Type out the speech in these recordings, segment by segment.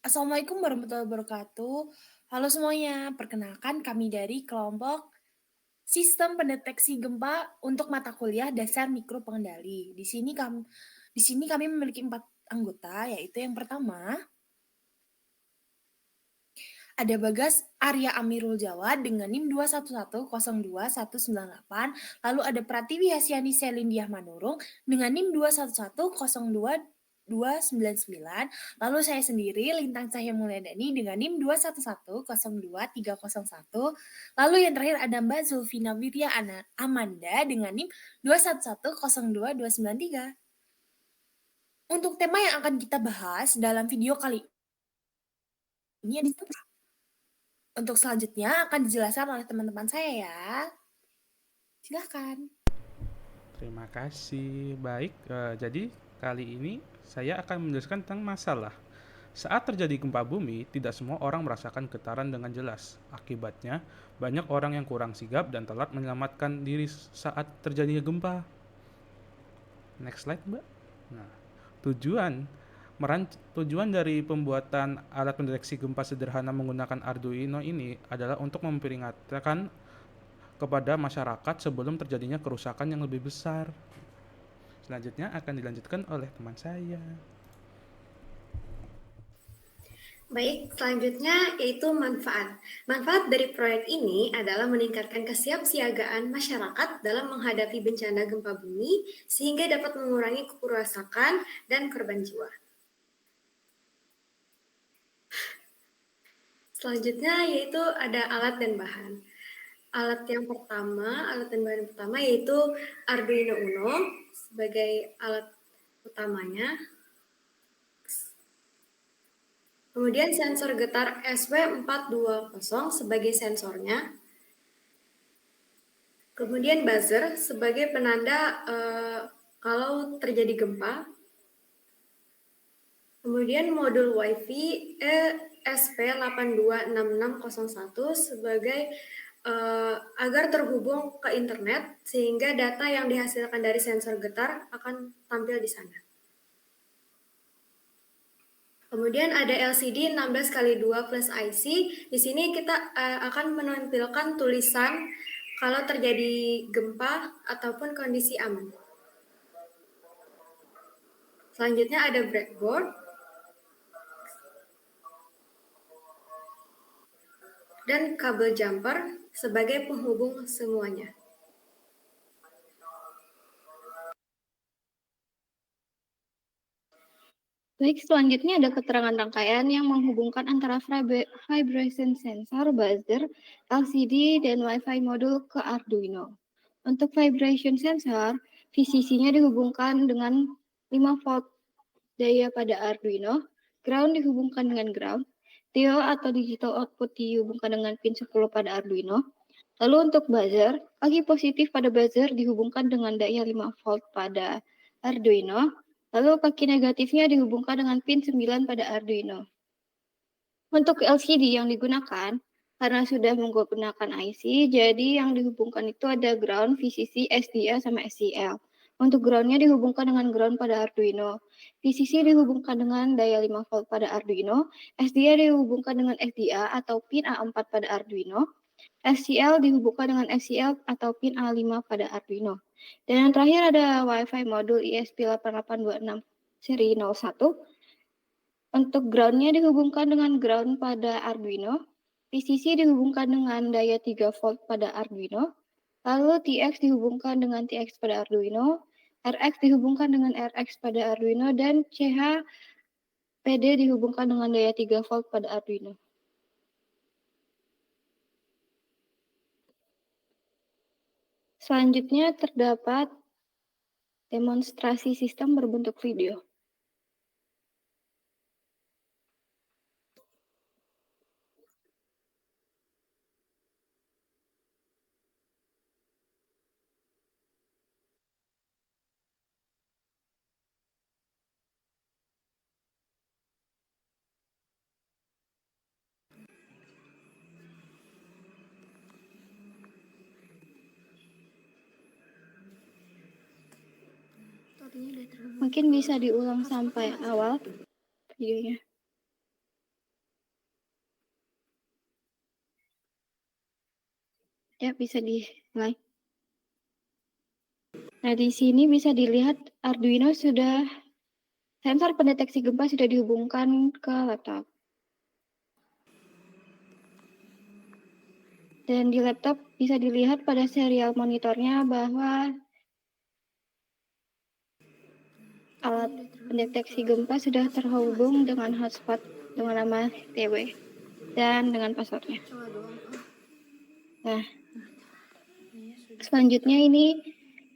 Assalamualaikum warahmatullahi wabarakatuh. Halo semuanya, perkenalkan kami dari kelompok Sistem Pendeteksi Gempa untuk mata kuliah Dasar Mikro Pengendali. Di sini kami memiliki 4 anggota, yaitu yang pertama ada Bagas Arya Amirul Jawa dengan NIM 211021198, lalu ada Pratiwi Hasyani Selindiah Manurung dengan NIM 211022299, lalu saya sendiri Lintang Cahya Mulyadani dengan NIM 211022301, lalu yang terakhir ada Mbak Zulfina Wirya Amanda dengan NIM 211022293. Untuk tema yang akan kita bahas dalam video kali ini ada untuk selanjutnya akan dijelaskan oleh teman-teman saya ya. Silahkan. Terima kasih. Baik, jadi kali ini saya akan menjelaskan tentang masalah. Saat terjadi gempa bumi, tidak semua orang merasakan getaran dengan jelas. Akibatnya, banyak orang yang kurang sigap dan telat menyelamatkan diri saat terjadinya gempa. Next slide, Mbak. Nah, tujuan tujuan dari pembuatan alat pendeteksi gempa sederhana menggunakan Arduino ini adalah untuk memperingatkan kepada masyarakat sebelum terjadinya kerusakan yang lebih besar. Selanjutnya akan dilanjutkan oleh teman saya. Baik, selanjutnya yaitu manfaat. Manfaat dari proyek ini adalah meningkatkan kesiapsiagaan masyarakat dalam menghadapi bencana gempa bumi sehingga dapat mengurangi kerusakan dan korban jiwa. Selanjutnya yaitu ada alat dan bahan. Alat dan bahan pertama yaitu Arduino Uno sebagai alat utamanya. Kemudian sensor getar SW420 sebagai sensornya. Kemudian buzzer sebagai penanda kalau terjadi gempa. Kemudian modul WiFi ESP826601 sebagai agar terhubung ke internet sehingga data yang dihasilkan dari sensor getar akan tampil di sana. Kemudian ada LCD 16x2 plus IC. Di sini kita akan menampilkan tulisan kalau terjadi gempa ataupun kondisi aman. Selanjutnya ada breadboard dan kabel jumper sebagai penghubung semuanya. Baik, selanjutnya ada keterangan rangkaian yang menghubungkan antara vibration sensor, buzzer, LCD, dan Wi-Fi modul ke Arduino. Untuk vibration sensor, VCC-nya dihubungkan dengan 5 volt daya pada Arduino, ground dihubungkan dengan ground, TIO atau digital output dihubungkan dengan pin 10 pada Arduino. Lalu untuk buzzer, kaki positif pada buzzer dihubungkan dengan daya 5 volt pada Arduino. Lalu kaki negatifnya dihubungkan dengan pin 9 pada Arduino. Untuk LCD yang digunakan, karena sudah menggunakan IC, jadi yang dihubungkan itu ada ground, VCC, SDA, sama SCL. Untuk groundnya dihubungkan dengan ground pada Arduino. VCC dihubungkan dengan daya 5 volt pada Arduino. SDA dihubungkan dengan SDA atau pin A4 pada Arduino. SCL dihubungkan dengan SCL atau pin A5 pada Arduino. Dan yang terakhir ada Wi-Fi modul ESP8826 seri 01. Untuk groundnya dihubungkan dengan ground pada Arduino. VCC dihubungkan dengan daya 3 volt pada Arduino. Lalu TX dihubungkan dengan TX pada Arduino. RX dihubungkan dengan RX pada Arduino. Dan CH-PD dihubungkan dengan daya 3 volt pada Arduino. Selanjutnya terdapat demonstrasi sistem berbentuk video. Mungkin bisa diulang sampai awal videonya. Ya, bisa dimulai. Nah, di sini bisa dilihat Arduino sensor pendeteksi gempa sudah dihubungkan ke laptop. Dan di laptop bisa dilihat pada serial monitornya bahwa alat pendeteksi gempa sudah terhubung dengan hotspot dengan nama TW dan dengan passwordnya. Nah, selanjutnya ini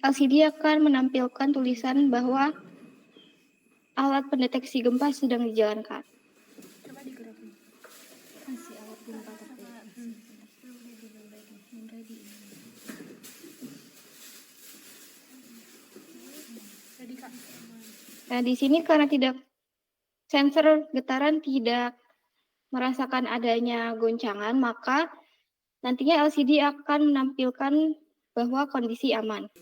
LCD akan menampilkan tulisan bahwa alat pendeteksi gempa sedang dijalankan. Coba digerakin. Masih alat gempa terdeteksi. Jadi Kak. Nah, di sini karena sensor getaran tidak merasakan adanya goncangan, maka nantinya LCD akan menampilkan bahwa kondisi aman.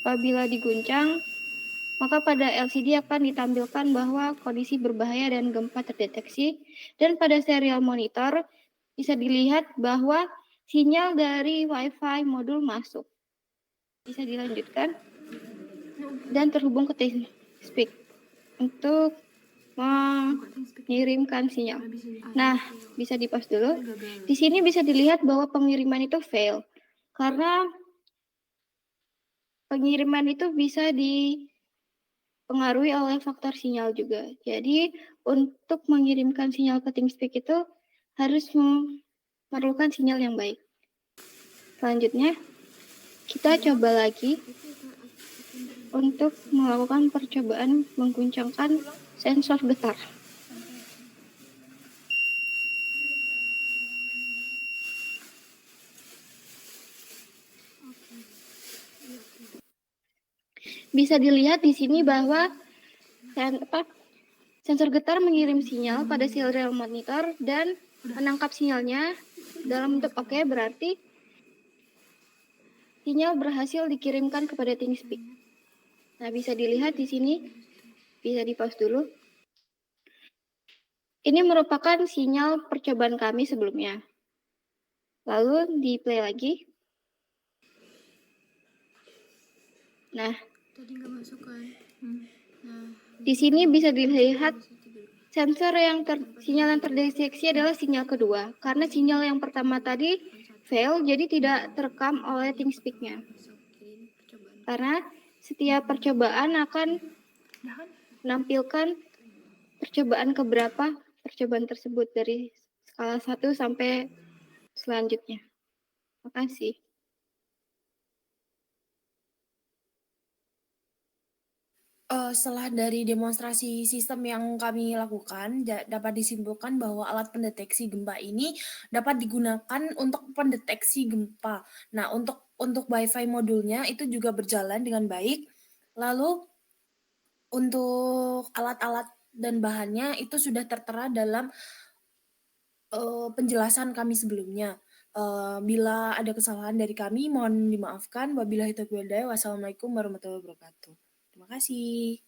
Apabila diguncang, maka pada LCD akan ditampilkan bahwa kondisi berbahaya dan gempa terdeteksi, dan pada serial monitor bisa dilihat bahwa sinyal dari Wi-Fi modul masuk. Bisa dilanjutkan dan terhubung ke TeamSpeak untuk mengirimkan sinyal. Nah, bisa di-pause dulu. Di sini bisa dilihat bahwa pengiriman itu fail karena pengiriman itu bisa dipengaruhi oleh faktor sinyal juga. Jadi, untuk mengirimkan sinyal ke TeamSpeak itu harus memerlukan sinyal yang baik. Selanjutnya, kita coba lagi untuk melakukan percobaan mengguncangkan sensor getar. Bisa dilihat di sini bahwa sensor getar mengirim sinyal pada serial monitor dan menangkap sinyalnya dalam bentuk oke, berarti sinyal berhasil dikirimkan kepada TeamSpeak. Nah, bisa dilihat di sini, bisa di-pause dulu. Ini merupakan sinyal percobaan kami sebelumnya. Lalu di-play lagi. Nah, Tadi nggak masuk kan? Nah, di sini bisa dilihat sinyal yang terdeteksi adalah sinyal kedua. Karena sinyal yang pertama tadi fail, jadi tidak terekam oleh TeamSpeak-nya. Karena setiap percobaan akan menampilkan percobaan keberapa percobaan tersebut dari skala 1 sampai selanjutnya. Terima kasih. Setelah dari demonstrasi sistem yang kami lakukan, dapat disimpulkan bahwa alat pendeteksi gempa ini dapat digunakan untuk pendeteksi gempa. Nah, untuk Wi-Fi modulnya itu juga berjalan dengan baik. Lalu untuk alat-alat dan bahannya itu sudah tertera dalam penjelasan kami sebelumnya. Bila ada kesalahan dari kami, mohon dimaafkan. Wabillahi taufiq wal hidayah. Wassalamualaikum warahmatullahi wabarakatuh. Terima kasih.